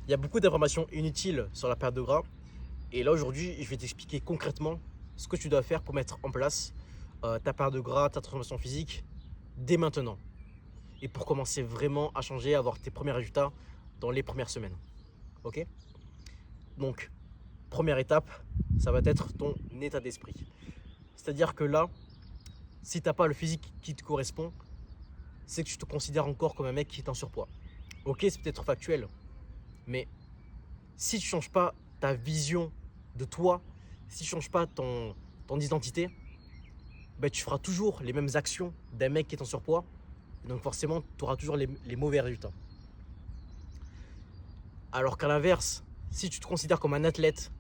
Il y a beaucoup d'informations inutiles sur la perte de gras. Et là, aujourd'hui, je vais t'expliquer concrètement ce que tu dois faire pour mettre en place ta perte de gras, ta transformation physique dès maintenant. Et pour commencer vraiment à changer, à avoir tes premiers résultats dans les premières semaines. Ok? Donc, première étape, ça va être ton état d'esprit. C'est-à-dire que là, si tu n'as pas le physique qui te correspond, c'est que tu te considères encore comme un mec qui est en surpoids. Ok, c'est peut-être factuel, mais si tu ne changes pas ta vision de toi, si tu ne changes pas ton identité, ben, tu feras toujours les mêmes actions d'un mec qui est en surpoids. Donc forcément, tu auras toujours les mauvais résultats. Alors qu'à l'inverse, si tu te considères comme un athlète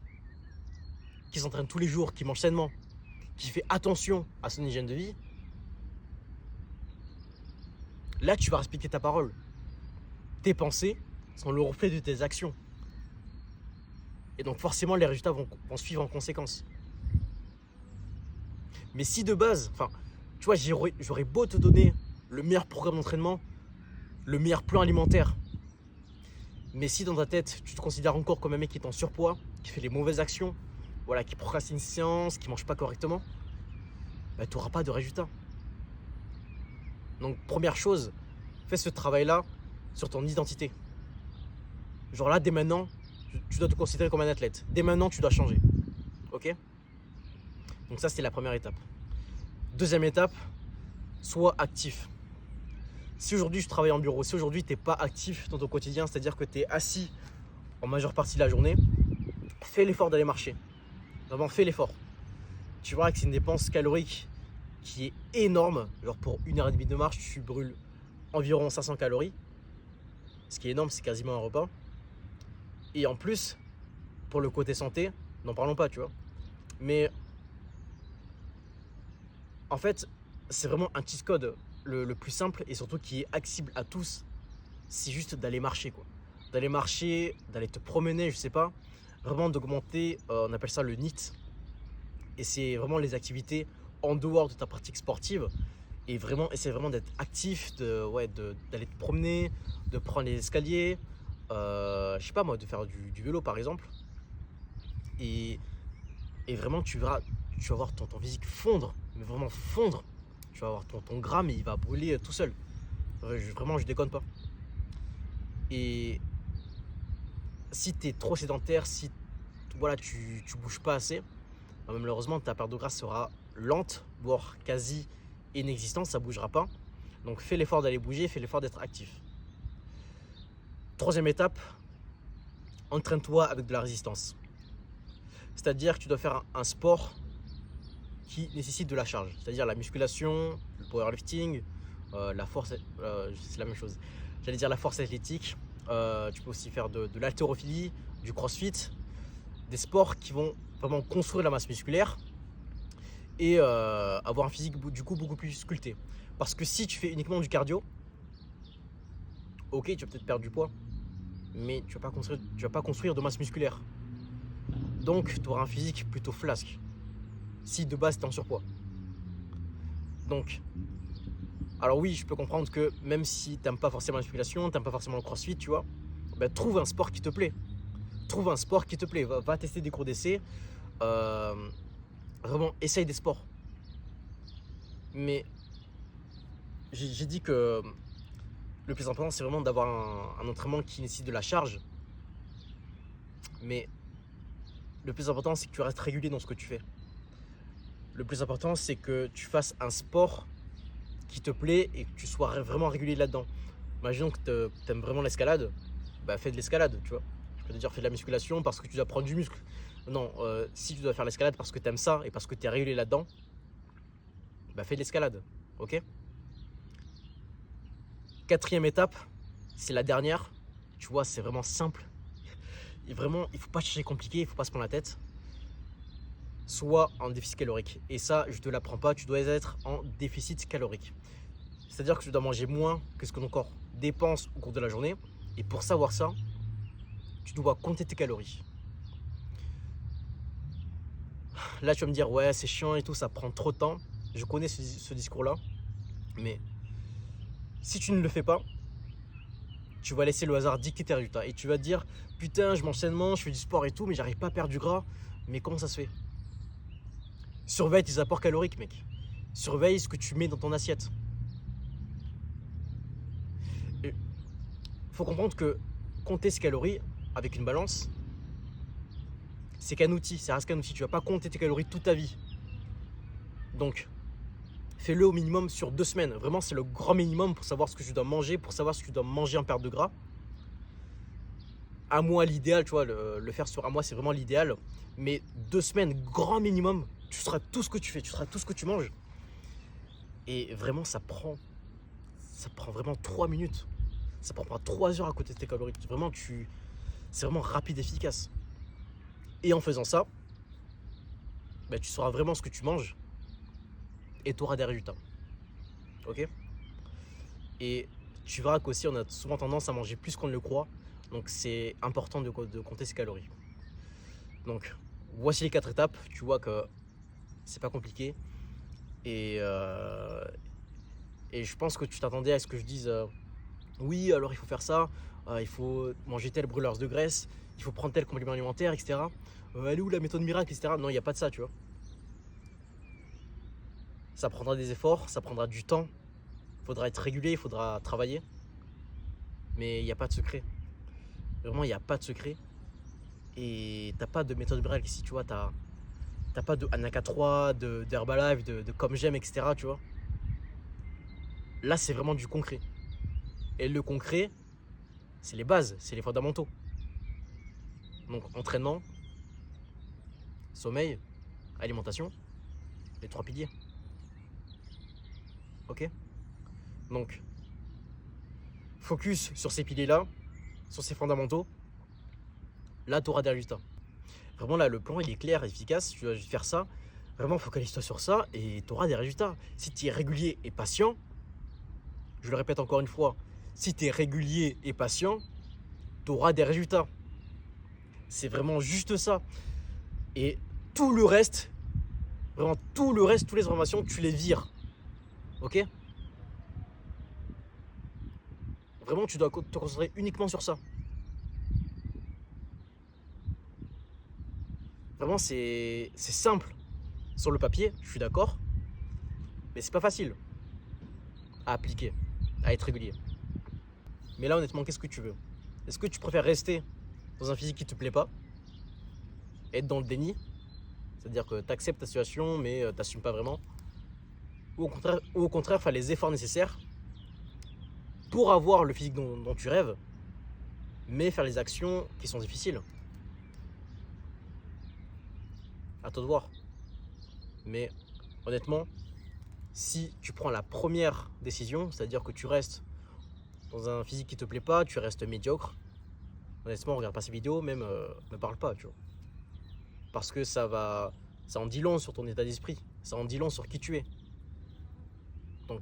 qui s'entraîne tous les jours, qui mange sainement, qui fait attention à son hygiène de vie, là tu vas respecter ta parole. Tes pensées sont le reflet de tes actions. Et donc forcément, les résultats vont suivre en conséquence. Mais si de base, enfin, tu vois, j'aurais beau te donner le meilleur programme d'entraînement, le meilleur plan alimentaire, mais si dans ta tête, tu te considères encore comme un mec qui est en surpoids, qui fait les mauvaises actions, voilà, qui procrastine une séance, qui mange pas correctement, bah, tu n'auras pas de résultats. Donc première chose, fais ce travail-là sur ton identité. Genre là, dès maintenant, tu dois te considérer comme un athlète. Dès maintenant, tu dois changer. Ok? Donc ça, c'était la première étape. Deuxième étape, sois actif. Si aujourd'hui je travaille en bureau, si aujourd'hui tu n'es pas actif dans ton quotidien, c'est-à-dire que tu es assis en majeure partie de la journée, fais l'effort d'aller marcher. Vraiment, fais l'effort. Tu verras que c'est une dépense calorique qui est énorme. Genre pour 1h30 de marche, tu brûles environ 500 calories. Ce qui est énorme, c'est quasiment un repas. Et en plus, pour le côté santé, n'en parlons pas, tu vois. Mais en fait, c'est vraiment un cheat code le plus simple et surtout qui est accessible à tous. C'est juste d'aller marcher, quoi. D'aller marcher, d'aller te promener, je sais pas. Vraiment d'augmenter, on appelle ça le NEAT. Et c'est vraiment les activités en dehors de ta pratique sportive. Et vraiment, essaie vraiment d'être actif, d'aller te promener, de prendre les escaliers, je sais pas moi, de faire du vélo par exemple. Et, et vraiment, tu vas voir ton physique fondre, mais vraiment fondre. Tu vas voir ton gras, mais il va brûler tout seul. Vraiment, je déconne pas. Et si tu es trop sédentaire, si voilà, tu bouges pas assez, bah, malheureusement ta perte de gras sera lente, voire quasi inexistante, ça bougera pas. Donc fais l'effort d'aller bouger, fais l'effort d'être actif. Troisième étape, entraîne-toi avec de la résistance. C'est-à-dire que tu dois faire un sport qui nécessite de la charge. C'est-à-dire la musculation, le powerlifting, la force, c'est la même chose. J'allais dire la force athlétique. Tu peux aussi faire de l'haltérophilie, du crossfit, des sports qui vont vraiment construire la masse musculaire et avoir un physique du coup beaucoup plus sculpté. Parce que si tu fais uniquement du cardio, ok, tu vas peut-être perdre du poids, mais tu vas pas construire de masse musculaire. Donc tu auras un physique plutôt flasque, si de base tu es en surpoids. Donc, alors oui, je peux comprendre que même si tu n'aimes pas forcément la musculation, tu n'aimes pas forcément le crossfit, tu vois, bah, trouve un sport qui te plaît. Trouve un sport qui te plaît, va tester des cours d'essai. Vraiment, essaye des sports. Mais j'ai dit que le plus important, c'est vraiment d'avoir un entraînement qui nécessite de la charge. Mais le plus important, c'est que tu restes régulier dans ce que tu fais. Le plus important, c'est que tu fasses un sport qui te plaît et que tu sois vraiment régulier là-dedans. Imaginons que tu aimes vraiment l'escalade, bah fais de l'escalade, tu vois. Je peux te dire fais de la musculation parce que tu dois prendre du muscle. Non, si tu dois faire l'escalade parce que tu aimes ça et parce que tu es régulier là-dedans, bah fais de l'escalade, ok? Quatrième étape, c'est la dernière. Tu vois, c'est vraiment simple. Et vraiment, il ne faut pas chercher compliqué, il ne faut pas se prendre la tête. Sois en déficit calorique. Et ça, je ne te l'apprends pas, tu dois être en déficit calorique. C'est-à-dire que tu dois manger moins que ce que ton corps dépense au cours de la journée. Et pour savoir ça, tu dois compter tes calories. Là, tu vas me dire, ouais, c'est chiant et tout, ça prend trop de temps. Je connais ce discours-là. Mais si tu ne le fais pas, tu vas laisser le hasard dicter tes résultats. Et tu vas te dire, putain, je m'enchaîne, je fais du sport et tout, mais j'arrive pas à perdre du gras. Mais comment ça se fait? Surveille tes apports caloriques, mec. Surveille ce que tu mets dans ton assiette. Il faut comprendre que compter ses calories avec une balance, c'est qu'un outil, ça reste qu'un outil. Tu vas pas compter tes calories toute ta vie. Donc, fais-le au minimum sur 2 semaines. Vraiment, c'est le grand minimum pour savoir ce que tu dois manger, pour savoir ce que tu dois manger en perte de gras. Un mois, l'idéal, tu vois, le faire sur un mois, c'est vraiment l'idéal. Mais 2 semaines, grand minimum, tu seras tout ce que tu fais, tu seras tout ce que tu manges. Et vraiment, ça prend vraiment 3 minutes. Ça prend pas 3 heures à côté de tes calories. Vraiment, c'est vraiment rapide et efficace. Et en faisant ça, bah, tu sauras vraiment ce que tu manges et tu auras des résultats. Ok? Et tu verras qu'aussi, on a souvent tendance à manger plus qu'on ne le croit. Donc, c'est important de compter ses calories. Donc, voici les 4 étapes. Tu vois que c'est pas compliqué. Et je pense que tu t'attendais à ce que je dise oui, alors il faut faire ça, il faut manger tel brûleur de graisse, il faut prendre tel complément alimentaire, etc. Elle est où la méthode miracle, etc. Non, il n'y a pas de ça, tu vois. Ça prendra des efforts, ça prendra du temps. Il faudra être régulier, il faudra travailler. Mais il n'y a pas de secret. Vraiment, il n'y a pas de secret. Et t'as pas de méthode miracle ici, tu vois. T'as pas de Anaka 3, d'Herbalife, de Comme J'aime, etc. Tu vois. Là, c'est vraiment du concret. Et le concret, c'est les bases, c'est les fondamentaux. Donc, entraînement, sommeil, alimentation, les 3 piliers. Ok? Donc, focus sur ces piliers-là, sur ces fondamentaux. Là, tu auras des résultats. Vraiment, là, le plan, il est clair, efficace. Tu vas faire ça. Vraiment, focalise-toi sur ça et tu auras des résultats. Si tu es régulier et patient, je le répète encore une fois, si tu es régulier et patient, tu auras des résultats. C'est vraiment juste ça. Et tout le reste, vraiment tout le reste, toutes les informations, tu les vires. Ok? Vraiment, tu dois te concentrer uniquement sur ça. Vraiment, c'est simple sur le papier, je suis d'accord, mais c'est pas facile à appliquer, à être régulier. Mais là, honnêtement, qu'est-ce que tu veux? Est-ce que tu préfères rester dans un physique qui te plaît pas, être dans le déni, c'est-à-dire que tu acceptes ta situation mais tu n'assumes pas vraiment, ou au contraire faire les efforts nécessaires pour avoir le physique dont tu rêves, mais faire les actions qui sont difficiles? À toi de voir. Mais honnêtement, si tu prends la première décision, c'est-à-dire que tu restes dans un physique qui te plaît pas, tu restes médiocre, honnêtement, regarde pas ces vidéos, même ne parle pas, tu vois. Parce que ça en dit long sur ton état d'esprit, ça en dit long sur qui tu es. Donc,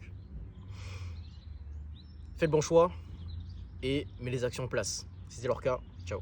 fais le bon choix et mets les actions en place. Si c'est leur cas, ciao.